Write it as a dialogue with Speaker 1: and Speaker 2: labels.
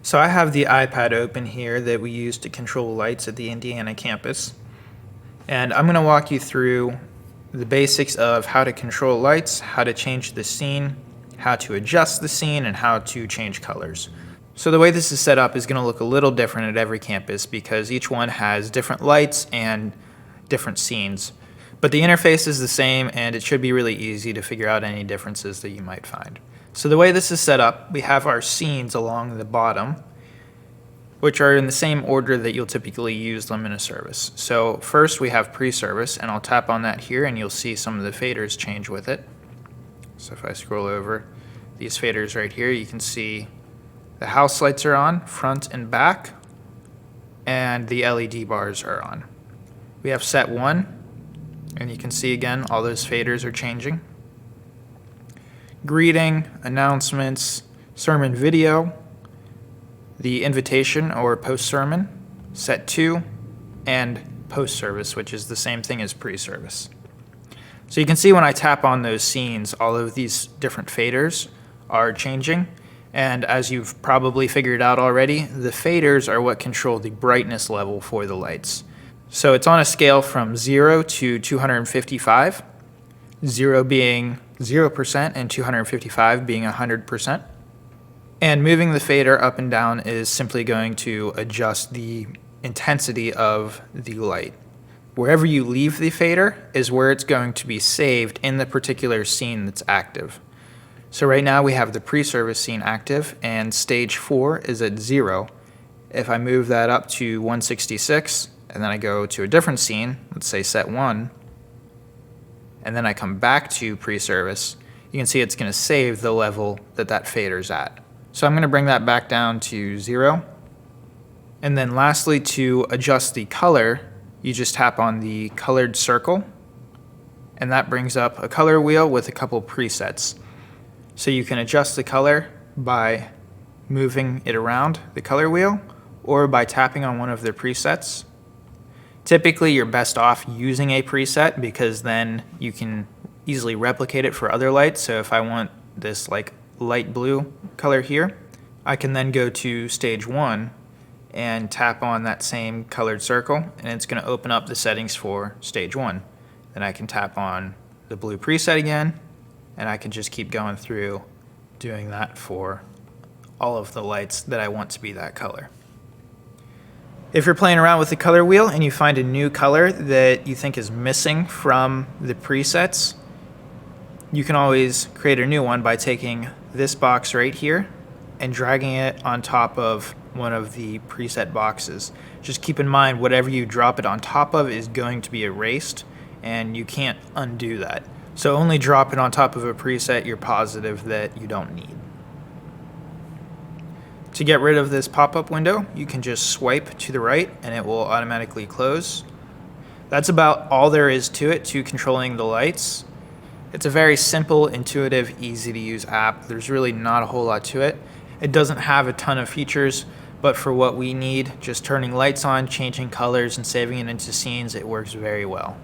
Speaker 1: So I have the iPad open here that we use to control lights at the Indiana campus. And I'm going to walk you through the basics of how to control lights, how to change the scene, how to adjust the scene, and how to change colors. So the way this is set up is going to look a little different at every campus because each one has different lights and different scenes. But the interface is the same, and it should be really easy to figure out any differences that you might find. So the way this is set up, we have our scenes along the bottom, which are in the same order that you'll typically use them in a service. So first we have pre-service, and I'll tap on that here and you'll see some of the faders change with it. So if I scroll over these faders right here, you can see the house lights are on, front and back, and the LED bars are on. We have set 1, and you can see again all those faders are changing. Greeting, announcements, sermon video, the invitation or post-sermon, set 2, and post-service, which is the same thing as pre-service. So you can see when I tap on those scenes, all of these different faders are changing. And as you've probably figured out already, the faders are what control the brightness level for the lights. So it's on a scale from 0 to 255, 0 being 0% and 255 being 100%. And moving the fader up and down is simply going to adjust the intensity of the light. Wherever you leave the fader is where it's going to be saved in the particular scene that's active. So right now we have the pre-service scene active and stage 4 is at 0. If I move that up to 166 and then I go to a different scene, let's say set 1, and then I come back to pre-service, you can see it's going to save the level that that fader's at. So I'm going to bring that back down to 0. And then lastly, to adjust the color, you just tap on the colored circle, and that brings up a color wheel with a couple presets. So you can adjust the color by moving it around the color wheel or by tapping on one of the presets. Typically, you're best off using a preset because then you can easily replicate it for other lights. So if I want this like light blue color here, I can then go to stage 1 and tap on that same colored circle, and it's going to open up the settings for stage 1. Then I can tap on the blue preset again, and I can just keep going through doing that for all of the lights that I want to be that color. If you're playing around with the color wheel and you find a new color that you think is missing from the presets, you can always create a new one by taking this box right here and dragging it on top of one of the preset boxes. Just keep in mind whatever you drop it on top of is going to be erased, and you can't undo that. So only drop it on top of a preset you're positive that you don't need. To get rid of this pop-up window, you can just swipe to the right and it will automatically close. That's about all there is to it to controlling the lights. It's a very simple, intuitive, easy to use app. There's really not a whole lot to it. It doesn't have a ton of features, but for what we need, just turning lights on, changing colors, and saving it into scenes, it works very well.